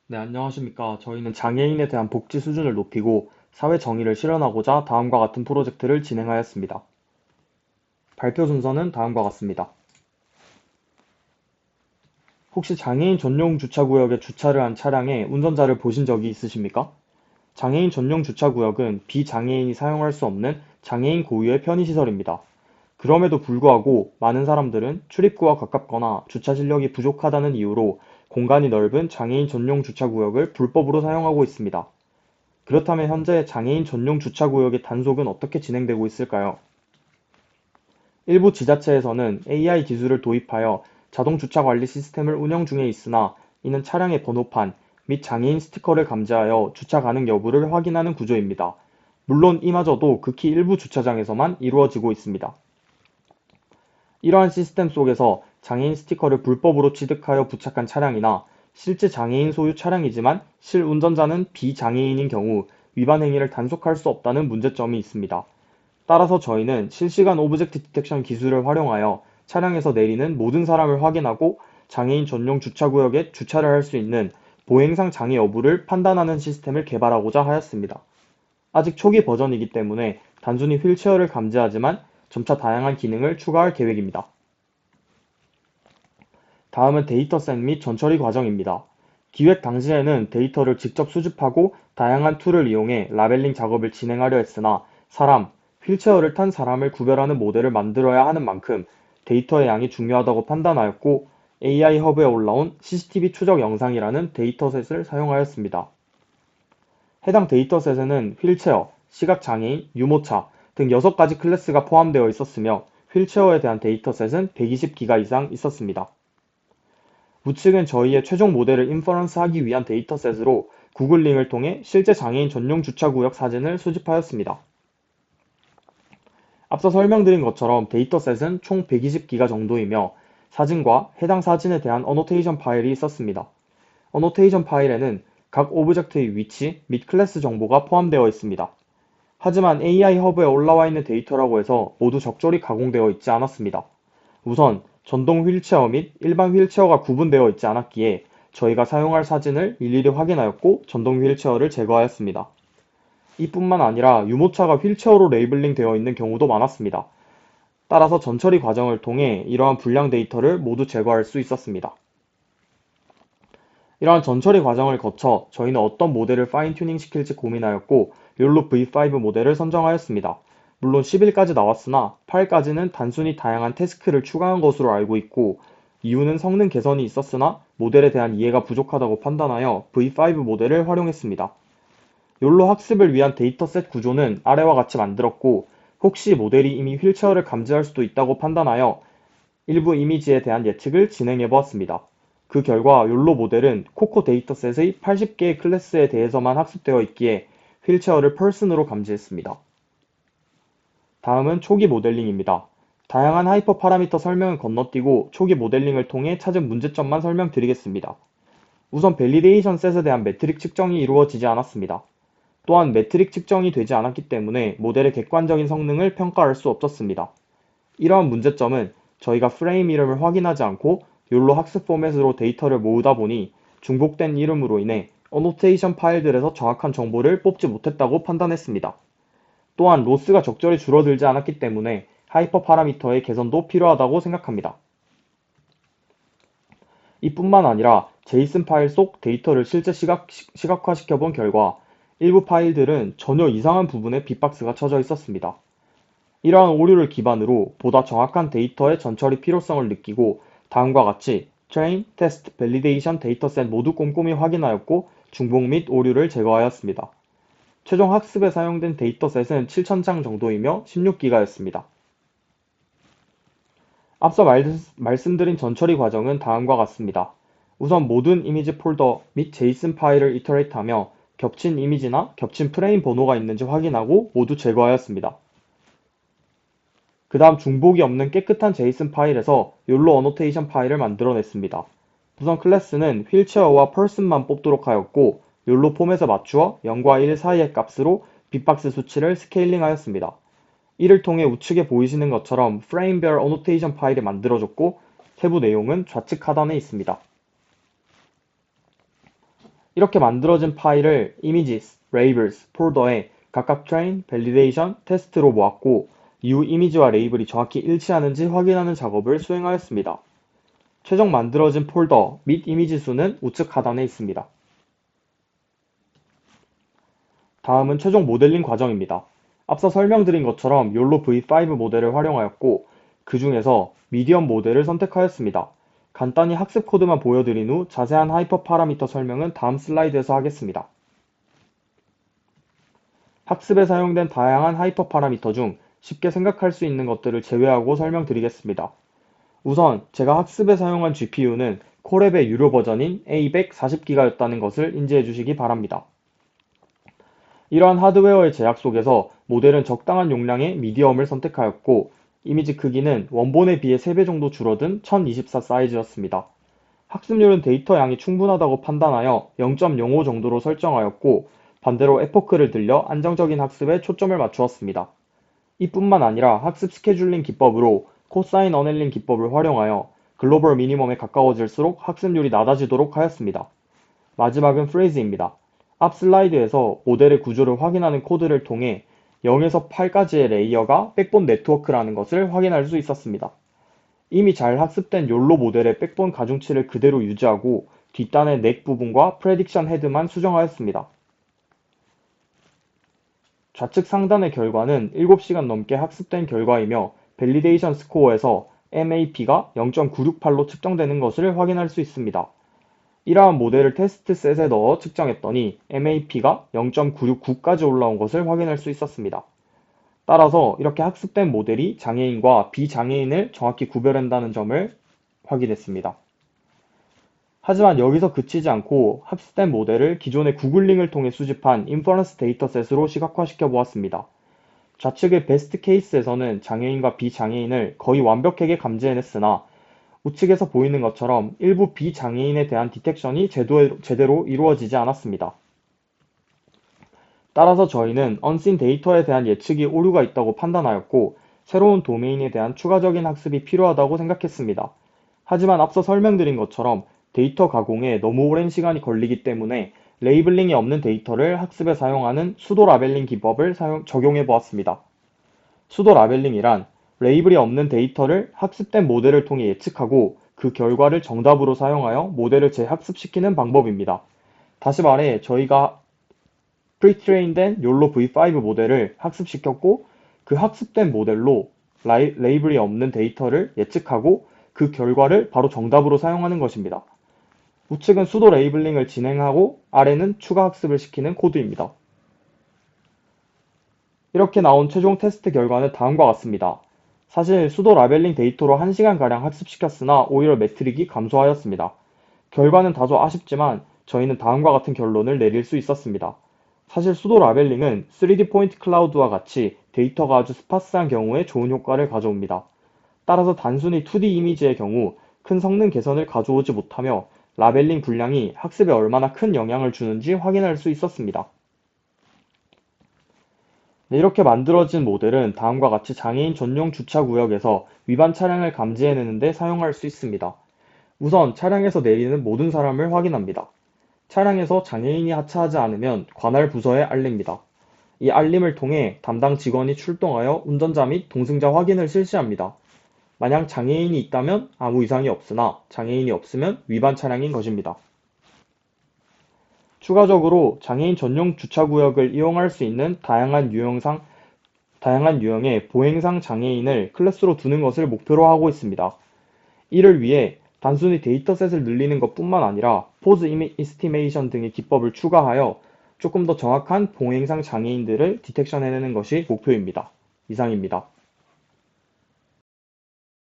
네, 안녕하십니까. 저희는 장애인에 대한 복지 수준을 높이고 사회 정의를 실현하고자 다음과 같은 프로젝트를 진행하였습니다. 발표 순서는 다음과 같습니다. 혹시 장애인 전용 주차구역에 주차를 한 차량의 운전자를 보신 적이 있으십니까? 장애인 전용 주차구역은 비장애인이 사용할 수 없는 장애인 고유의 편의시설입니다. 그럼에도 불구하고 많은 사람들은 출입구와 가깝거나 주차 실력이 부족하다는 이유로 공간이 넓은 장애인 전용 주차구역을 불법으로 사용하고 있습니다. 그렇다면 현재 장애인 전용 주차구역의 단속은 어떻게 진행되고 있을까요? 일부 지자체에서는 AI 기술을 도입하여 자동 주차 관리 시스템을 운영 중에 있으나 이는 차량의 번호판 및 장애인 스티커를 감지하여 주차 가능 여부를 확인하는 구조입니다. 물론 이마저도 극히 일부 주차장에서만 이루어지고 있습니다. 이러한 시스템 속에서 장애인 스티커를 불법으로 취득하여 부착한 차량이나 실제 장애인 소유 차량이지만 실운전자는 비장애인인 경우 위반 행위를 단속할 수 없다는 문제점이 있습니다. 따라서 저희는 실시간 오브젝트 디텍션 기술을 활용하여 차량에서 내리는 모든 사람을 확인하고 장애인 전용 주차구역에 주차를 할 수 있는 보행상 장애 여부를 판단하는 시스템을 개발하고자 하였습니다. 아직 초기 버전이기 때문에 단순히 휠체어를 감지하지만 점차 다양한 기능을 추가할 계획입니다. 다음은 데이터셋 및 전처리 과정입니다. 기획 당시에는 데이터를 직접 수집하고 다양한 툴을 이용해 라벨링 작업을 진행하려 했으나 사람, 휠체어를 탄 사람을 구별하는 모델을 만들어야 하는 만큼 데이터의 양이 중요하다고 판단하였고 AI 허브에 올라온 CCTV 추적 영상이라는 데이터셋을 사용하였습니다. 해당 데이터셋에는 휠체어, 시각장애인, 유모차 등 6가지 클래스가 포함되어 있었으며 휠체어에 대한 데이터셋은 120기가 이상 있었습니다. 우측은 저희의 최종 모델을 인퍼런스하기 위한 데이터셋으로 구글 링을 통해 실제 장애인 전용 주차구역 사진을 수집하였습니다. 앞서 설명드린 것처럼 데이터셋은 총 120기가 정도이며 사진과 해당 사진에 대한 어노테이션 파일이 있었습니다. 어노테이션 파일에는 각 오브젝트의 위치 및 클래스 정보가 포함되어 있습니다. 하지만 AI 허브에 올라와 있는 데이터라고 해서 모두 적절히 가공되어 있지 않았습니다. 우선 전동 휠체어 및 일반 휠체어가 구분되어 있지 않았기에 저희가 사용할 사진을 일일이 확인하였고 전동 휠체어를 제거하였습니다. 이뿐만 아니라 유모차가 휠체어로 레이블링 되어 있는 경우도 많았습니다. 따라서 전처리 과정을 통해 이러한 불량 데이터를 모두 제거할 수 있었습니다. 이러한 전처리 과정을 거쳐 저희는 어떤 모델을 파인 튜닝 시킬지 고민하였고 욜로 V5 모델을 선정하였습니다. 물론 10일까지 나왔으나 8일까지는 단순히 다양한 태스크를 추가한 것으로 알고 있고 이유는 성능 개선이 있었으나 모델에 대한 이해가 부족하다고 판단하여 V5 모델을 활용했습니다. 욜로 학습을 위한 데이터셋 구조는 아래와 같이 만들었고 혹시 모델이 이미 휠체어를 감지할 수도 있다고 판단하여 일부 이미지에 대한 예측을 진행해 보았습니다. 그 결과 욜로 모델은 코코 데이터셋의 80개의 클래스에 대해서만 학습되어 있기에 휠체어를 펄슨으로 감지했습니다. 다음은 초기 모델링입니다. 다양한 하이퍼 파라미터 설명을 건너뛰고 초기 모델링을 통해 찾은 문제점만 설명드리겠습니다. 우선 밸리데이션 셋에 대한 매트릭 측정이 이루어지지 않았습니다. 또한 매트릭 측정이 되지 않았기 때문에 모델의 객관적인 성능을 평가할 수 없었습니다. 이러한 문제점은 저희가 프레임 이름을 확인하지 않고 욜로 학습 포맷으로 데이터를 모으다 보니 중복된 이름으로 인해 어노테이션 파일들에서 정확한 정보를 뽑지 못했다고 판단했습니다. 또한 로스가 적절히 줄어들지 않았기 때문에 하이퍼 파라미터의 개선도 필요하다고 생각합니다. 이뿐만 아니라 제이슨 파일 속 데이터를 실제 시각화시켜 본 결과 일부 파일들은 전혀 이상한 부분에 빅박스가 쳐져 있었습니다. 이러한 오류를 기반으로 보다 정확한 데이터의 전처리 필요성을 느끼고 다음과 같이 Train, Test, Validation 데이터셋 모두 꼼꼼히 확인하였고 중복 및 오류를 제거하였습니다. 최종 학습에 사용된 데이터셋은 7,000장 정도이며 16기가였습니다. 앞서 말씀드린 전처리 과정은 다음과 같습니다. 우선 모든 이미지 폴더 및 제이슨 파일을 이터레이트하며 겹친 이미지나 겹친 프레임 번호가 있는지 확인하고 모두 제거하였습니다. 그 다음 중복이 없는 깨끗한 제이슨 파일에서 욜로 어노테이션 파일을 만들어냈습니다. 우선 클래스는 휠체어와 펄슨만 뽑도록 하였고 욜로 폼에서 맞추어 0과 1 사이의 값으로 빅박스 수치를 스케일링 하였습니다. 이를 통해 우측에 보이시는 것처럼 프레임별 어노테이션 파일을 만들어줬고 세부 내용은 좌측 하단에 있습니다. 이렇게 만들어진 파일을 images, labels, 폴더에 각각 train, validation, test로 모았고 이후 이미지와 레이블이 정확히 일치하는지 확인하는 작업을 수행하였습니다. 최종 만들어진 폴더 및 이미지 수는 우측 하단에 있습니다. 다음은 최종 모델링 과정입니다. 앞서 설명드린 것처럼 YOLO V5 모델을 활용하였고 그 중에서 미디엄 모델을 선택하였습니다. 간단히 학습 코드만 보여드린 후 자세한 하이퍼 파라미터 설명은 다음 슬라이드에서 하겠습니다. 학습에 사용된 다양한 하이퍼 파라미터 중 쉽게 생각할 수 있는 것들을 제외하고 설명드리겠습니다. 우선 제가 학습에 사용한 GPU는 코랩의 유료 버전인 A140기가였다는 것을 인지해 주시기 바랍니다. 이러한 하드웨어의 제약 속에서 모델은 적당한 용량의 미디엄을 선택하였고 이미지 크기는 원본에 비해 3배 정도 줄어든 1024 사이즈였습니다. 학습률은 데이터 양이 충분하다고 판단하여 0.05 정도로 설정하였고 반대로 에포크를 들려 안정적인 학습에 초점을 맞추었습니다. 이뿐만 아니라 학습 스케줄링 기법으로 코사인 어넬링 기법을 활용하여 글로벌 미니멈에 가까워질수록 학습률이 낮아지도록 하였습니다. 마지막은 프레이즈입니다. 앞 슬라이드에서 모델의 구조를 확인하는 코드를 통해 0에서 8까지의 레이어가 백본 네트워크라는 것을 확인할 수 있었습니다. 이미 잘 학습된 욜로 모델의 백본 가중치를 그대로 유지하고 뒷단의 넥 부분과 프레딕션 헤드만 수정하였습니다. 좌측 상단의 결과는 7시간 넘게 학습된 결과이며 밸리데이션 스코어에서 MAP가 0.968로 측정되는 것을 확인할 수 있습니다. 이러한 모델을 테스트 셋에 넣어 측정했더니 MAP가 0.969까지 올라온 것을 확인할 수 있었습니다. 따라서 이렇게 학습된 모델이 장애인과 비장애인을 정확히 구별한다는 점을 확인했습니다. 하지만 여기서 그치지 않고 학습된 모델을 기존의 구글링을 통해 수집한 인퍼런스 데이터셋으로 시각화시켜 보았습니다. 좌측의 베스트 케이스에서는 장애인과 비장애인을 거의 완벽하게 감지해냈으나 우측에서 보이는 것처럼 일부 비장애인에 대한 디텍션이 제대로 이루어지지 않았습니다. 따라서 저희는 언신 데이터에 대한 예측이 오류가 있다고 판단하였고 새로운 도메인에 대한 추가적인 학습이 필요하다고 생각했습니다. 하지만 앞서 설명드린 것처럼 데이터 가공에 너무 오랜 시간이 걸리기 때문에 레이블링이 없는 데이터를 학습에 사용하는 수도 라벨링 기법을 적용해 보았습니다. 수도 라벨링이란 레이블이 없는 데이터를 학습된 모델을 통해 예측하고 그 결과를 정답으로 사용하여 모델을 재학습시키는 방법입니다. 다시 말해 저희가 프리트레인된 욜로 V5 모델을 학습시켰고 그 학습된 모델로 레이블이 없는 데이터를 예측하고 그 결과를 바로 정답으로 사용하는 것입니다. 우측은 수도 레이블링을 진행하고 아래는 추가 학습을 시키는 코드입니다. 이렇게 나온 최종 테스트 결과는 다음과 같습니다. 사실 수도 라벨링 데이터로 1시간가량 학습시켰으나 오히려 매트릭이 감소하였습니다. 결과는 다소 아쉽지만 저희는 다음과 같은 결론을 내릴 수 있었습니다. 사실 수도 라벨링은 3D 포인트 클라우드와 같이 데이터가 아주 스파스한 경우에 좋은 효과를 가져옵니다. 따라서 단순히 2D 이미지의 경우 큰 성능 개선을 가져오지 못하며 라벨링 분량이 학습에 얼마나 큰 영향을 주는지 확인할 수 있었습니다. 네, 이렇게 만들어진 모델은 다음과 같이 장애인 전용 주차구역에서 위반 차량을 감지해내는 데 사용할 수 있습니다. 우선 차량에서 내리는 모든 사람을 확인합니다. 차량에서 장애인이 하차하지 않으면 관할 부서에 알립니다. 이 알림을 통해 담당 직원이 출동하여 운전자 및 동승자 확인을 실시합니다. 만약 장애인이 있다면 아무 이상이 없으나 장애인이 없으면 위반 차량인 것입니다. 추가적으로 장애인 전용 주차구역을 이용할 수 있는 다양한 유형의 보행상 장애인을 클래스로 두는 것을 목표로 하고 있습니다. 이를 위해 단순히 데이터셋을 늘리는 것뿐만 아니라 포즈 이스티메이션 등의 기법을 추가하여 조금 더 정확한 보행상 장애인들을 디텍션해내는 것이 목표입니다. 이상입니다.